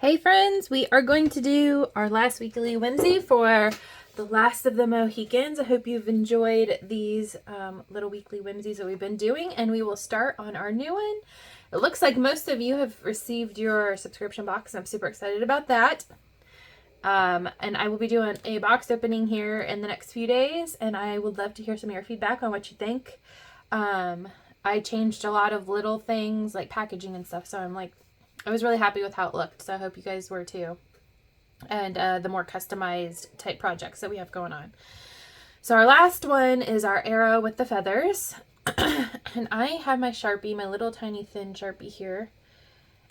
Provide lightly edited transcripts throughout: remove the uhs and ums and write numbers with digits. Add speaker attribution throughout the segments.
Speaker 1: Hey friends, we are going to do our last weekly whimsy for the last of the Mohicans. I hope you've enjoyed these little weekly whimsies that we've been doing, and we will start on our new one. It looks like most of you have received your subscription box. I'm super excited about that. And I will be doing a box opening here in the next few days, and I would love to hear some of your feedback on what you think. I changed a lot of little things like packaging and stuff, so I was really happy with how it looked, so I hope you guys were too. And the more customized type projects that we have going on. So our last one is our arrow with the feathers. And I have my Sharpie, my little tiny thin Sharpie here.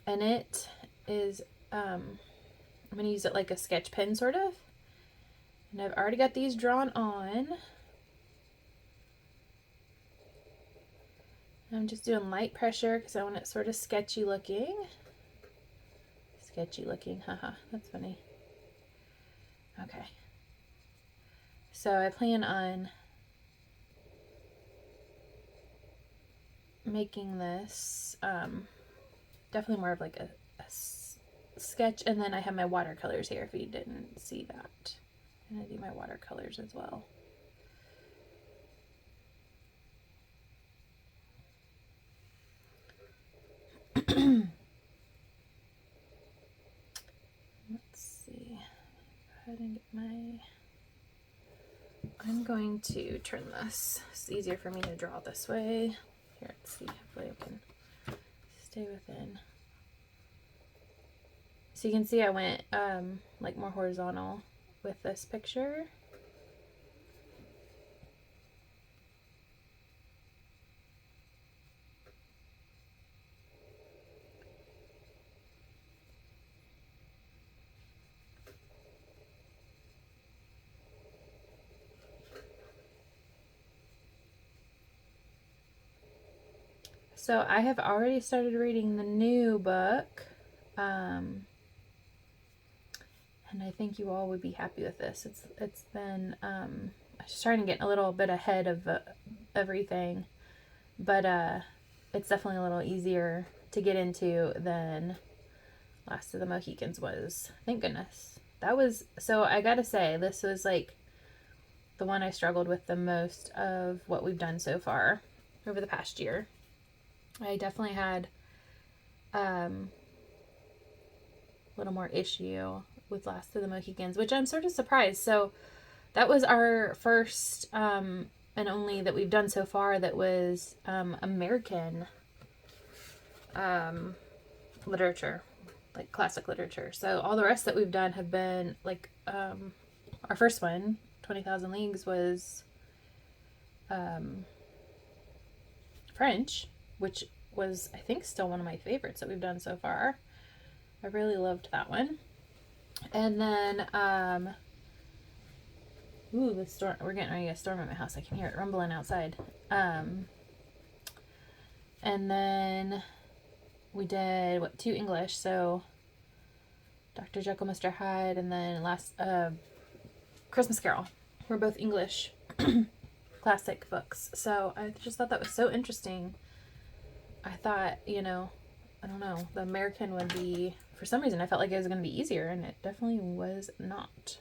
Speaker 1: And it is, I'm going to use it like a sketch pen sort of. And I've already got these drawn on. I'm just doing light pressure because I want it sort of sketchy looking. Sketchy looking, haha, that's funny. Okay. So I plan on making this definitely more of like a sketch, and then I have my watercolors here if you didn't see that. I'm going to do my watercolors as well. Let's see. Go ahead and get my... I'm going to turn this. It's easier for me to draw this way. Here, let's see. Hopefully I can stay within. So you can see I went like more horizontal with this picture. So I have already started reading the new book, and I think you all would be happy with this. It's been I'm just trying to get a little bit ahead of everything, but it's definitely a little easier to get into than Last of the Mohicans was. Thank goodness. That was, so I gotta say, this was like the one I struggled with the most of what we've done so far over the past year. I definitely had a little more issue with Last of the Mohicans, which I'm sort of surprised. So that was our first and only that we've done so far that was American literature, like classic literature. So all the rest that we've done have been like our first one, 20,000 Leagues, was French, which was, I think, still one of my favorites that we've done so far. I really loved that one. And then, the storm, we're getting ready to get a storm at my house. I can hear it rumbling outside. And then we did, 2 English, so Dr. Jekyll, Mr. Hyde, and then last, Christmas Carol. We're both English classic books. So I just thought that was so interesting. I thought, I don't know, the American would be, for some reason I felt like it was going to be easier, and it definitely was not.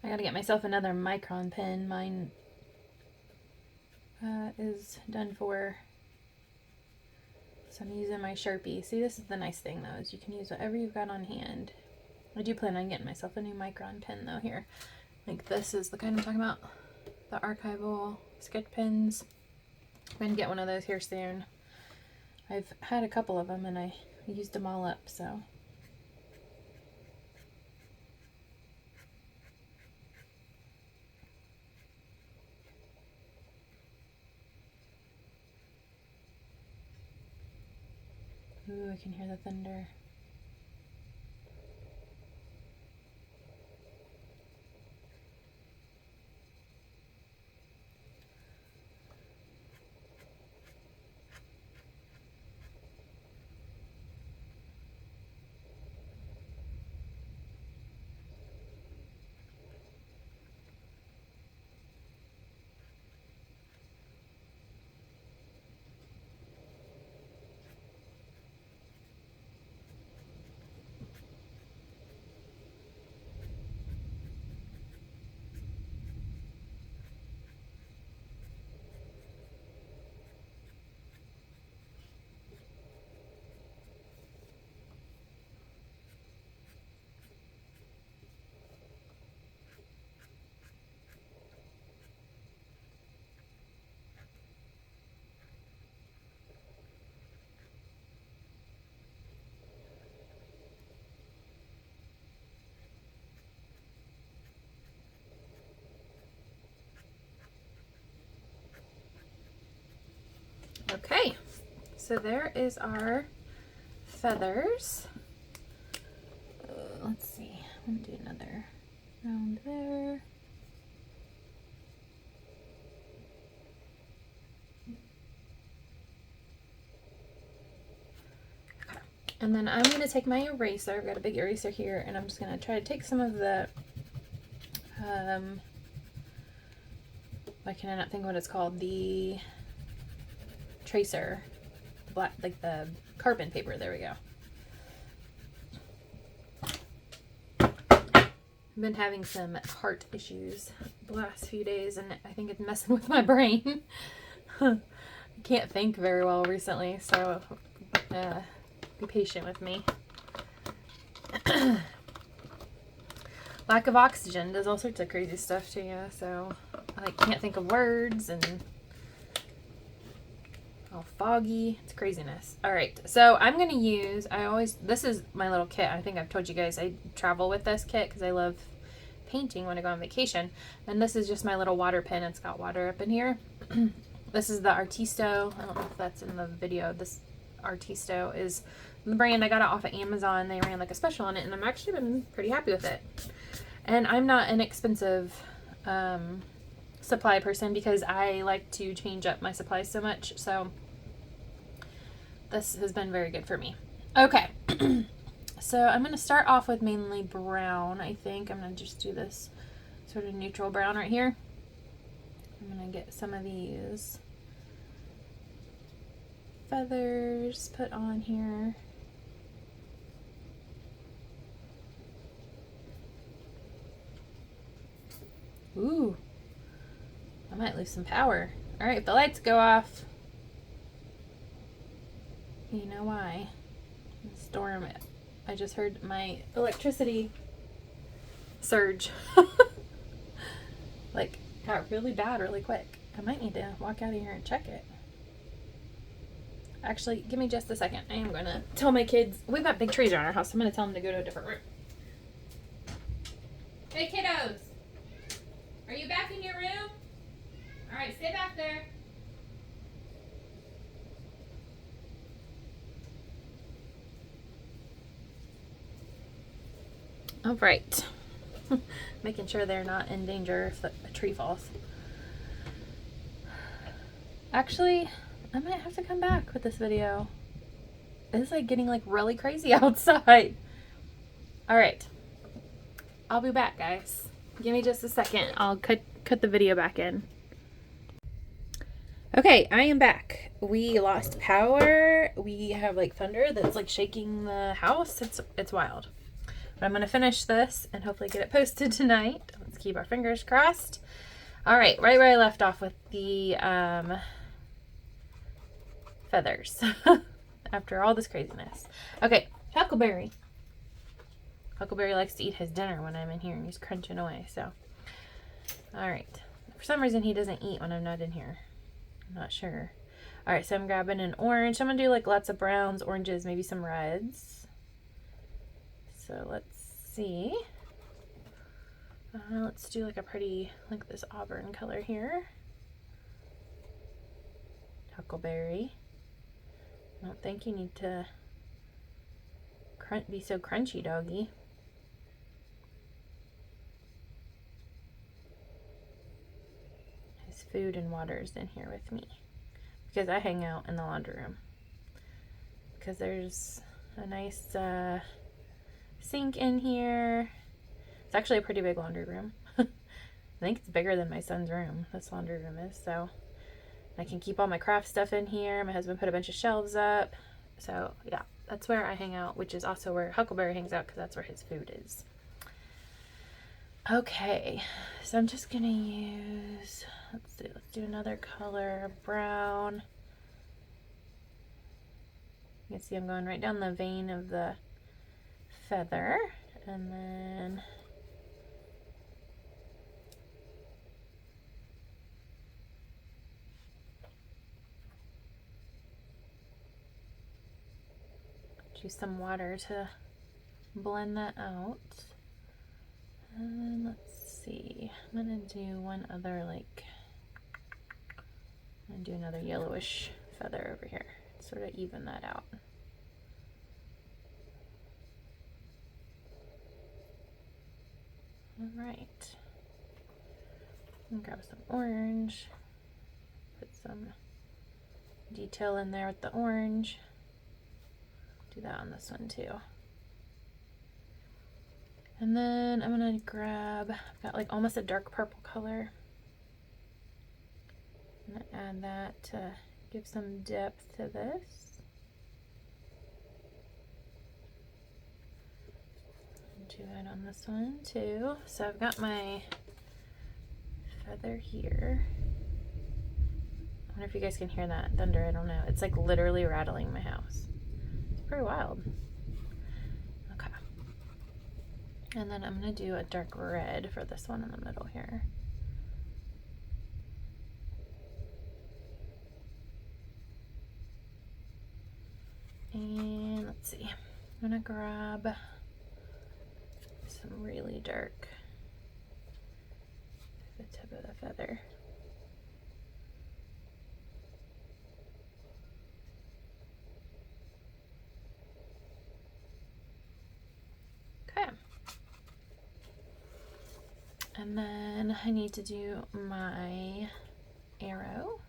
Speaker 1: I gotta get myself another micron pen. Mine is done for. So I'm using my Sharpie. See, this is the nice thing though, is you can use whatever you've got on hand. I do plan on getting myself a new micron pen though here. Like this is the kind I'm talking about. The archival sketch pens. I'm gonna get one of those here soon. I've had a couple of them and I used them all up, so. Ooh, I can hear the thunder. Okay, so there is our feathers. Let's see, I'm gonna do another round there. Okay. And then I'm gonna take my eraser. I've got a big eraser here, and I'm just gonna try to take some of the why can I not think of what it's called? The tracer, the black, like the carbon paper. There we go. I've been having some heart issues the last few days, and I think it's messing with my brain. I can't think very well recently, so be patient with me. Lack of oxygen does all sorts of crazy stuff to you, so I can't think of words and all foggy. It's craziness. All right, so I'm gonna use, this is my little kit. I think I've told you guys I travel with this kit because I love painting when I go on vacation. And this is just my little water pen. It's got water up in here. This is the Artisto. I don't know if that's in the video. This Artisto is the brand. I got it off of Amazon. They ran like a special on it, and I'm actually been pretty happy with it. And I'm not an expensive supply person because I like to change up my supplies so much. So this has been very good for me. Okay. So I'm going to start off with mainly brown, I think. I'm going to just do this sort of neutral brown right here. I'm going to get some of these feathers put on here. Ooh, I might lose some power. All right, if the lights go off, you know why. Storm. I just heard my electricity surge. Like, got really bad really quick. I might need to walk out of here and check it. Actually, give me just a second. I am going to tell my kids. We've got big trees around our house. So I'm going to tell them to go to a different room. Hey, kiddos. Are you back in your room? All right, stay back there. All right. Making sure they're not in danger if a tree falls. Actually, I might have to come back with this video. It's like getting like really crazy outside. All right. I'll be back, guys. Give me just a second. I'll cut the video back in. Okay, I am back. We lost power. We have like thunder that's like shaking the house. It's wild. But I'm going to finish this and hopefully get it posted tonight. Let's keep our fingers crossed. All right, right where I left off with the feathers after all this craziness. Okay, Huckleberry. Huckleberry likes to eat his dinner when I'm in here and he's crunching away, so. All right. For some reason, he doesn't eat when I'm not in here. I'm not sure. All right, so I'm grabbing an orange. I'm gonna do like lots of browns, oranges, maybe some reds. So let's see. Let's do like a pretty, like this auburn color here. Huckleberry. I don't think you need to be so crunchy, doggy. His food and water's in here with me because I hang out in the laundry room because there's a nice sink in here. It's actually a pretty big laundry room. I think it's bigger than my son's room, this laundry room is, so I can keep all my craft stuff in here. My husband put a bunch of shelves up. So yeah, that's where I hang out, which is also where Huckleberry hangs out because that's where his food is. Okay, so I'm just gonna use, let's do another color, brown. You can see I'm going right down the vein of the feather, and then use some water to blend that out. And let's see, I'm gonna do one other, like, I'm gonna do another yellowish feather over here, sort of even that out. All right, and grab some orange, put some detail in there with the orange. Do that on this one too. And then I'm gonna grab, I've got like almost a dark purple color. I'm gonna add that to give some depth to this. Do it on this one too. So I've got my feather here. I wonder if you guys can hear that thunder. I don't know. It's like literally rattling my house. It's pretty wild. Okay. And then I'm going to do a dark red for this one in the middle here. And let's see. I'm going to grab some really dark the tip of the feather. Okay. And then I need to do my arrow.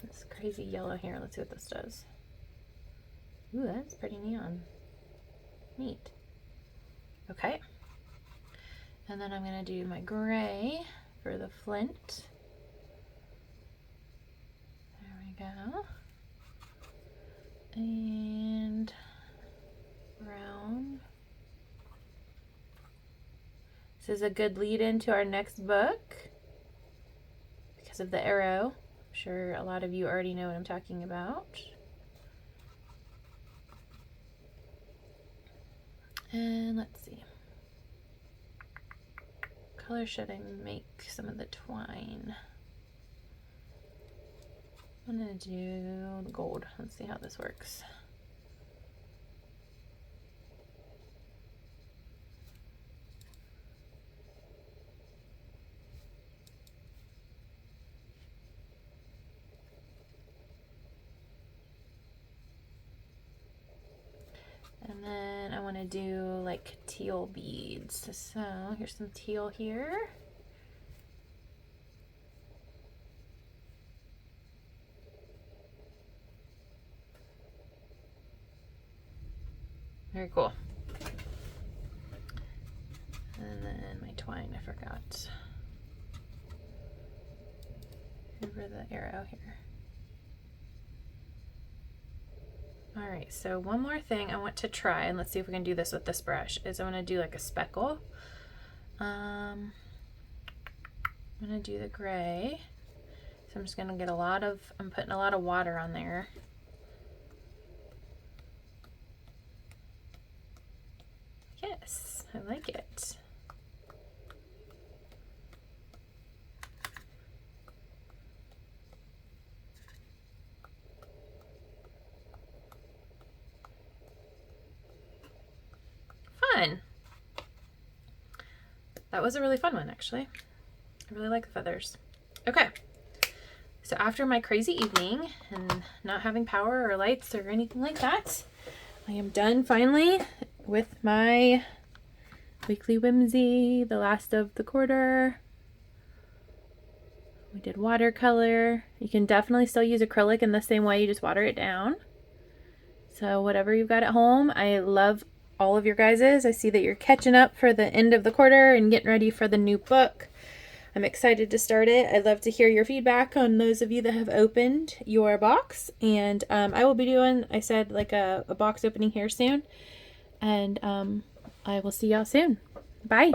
Speaker 1: This crazy yellow here. Let's see what this does. Ooh, that's pretty neon. Neat. Okay. And then I'm going to do my gray for the flint. There we go. And brown. This is a good lead into our next book because of the arrow. I'm sure a lot of you already know what I'm talking about. And let's see. Color should I make some of the twine? I'm gonna do gold. Let's see how this works. And then I want to do like teal beads. So here's some teal here. Very cool. And then my twine, I forgot. Over the arrow here. All right, so one more thing I want to try, and let's see if we can do this with this brush, is I want to do like a speckle. I'm gonna do the gray. So I'm just gonna get I'm putting a lot of water on there. Yes, I like it. Fun. That was a really fun one, actually. I really like the feathers. Okay. So after my crazy evening and not having power or lights or anything like that, I am done finally with my Weekly Whimsy, the last of the quarter. We did watercolor. You can definitely still use acrylic in the same way, you just water it down. So whatever you've got at home, I love all of your guys's. I see that you're catching up for the end of the quarter and getting ready for the new book. I'm excited to start it. I'd love to hear your feedback on those of you that have opened your box. And I will be doing, I said, like a box opening here soon. And I will see y'all soon. Bye.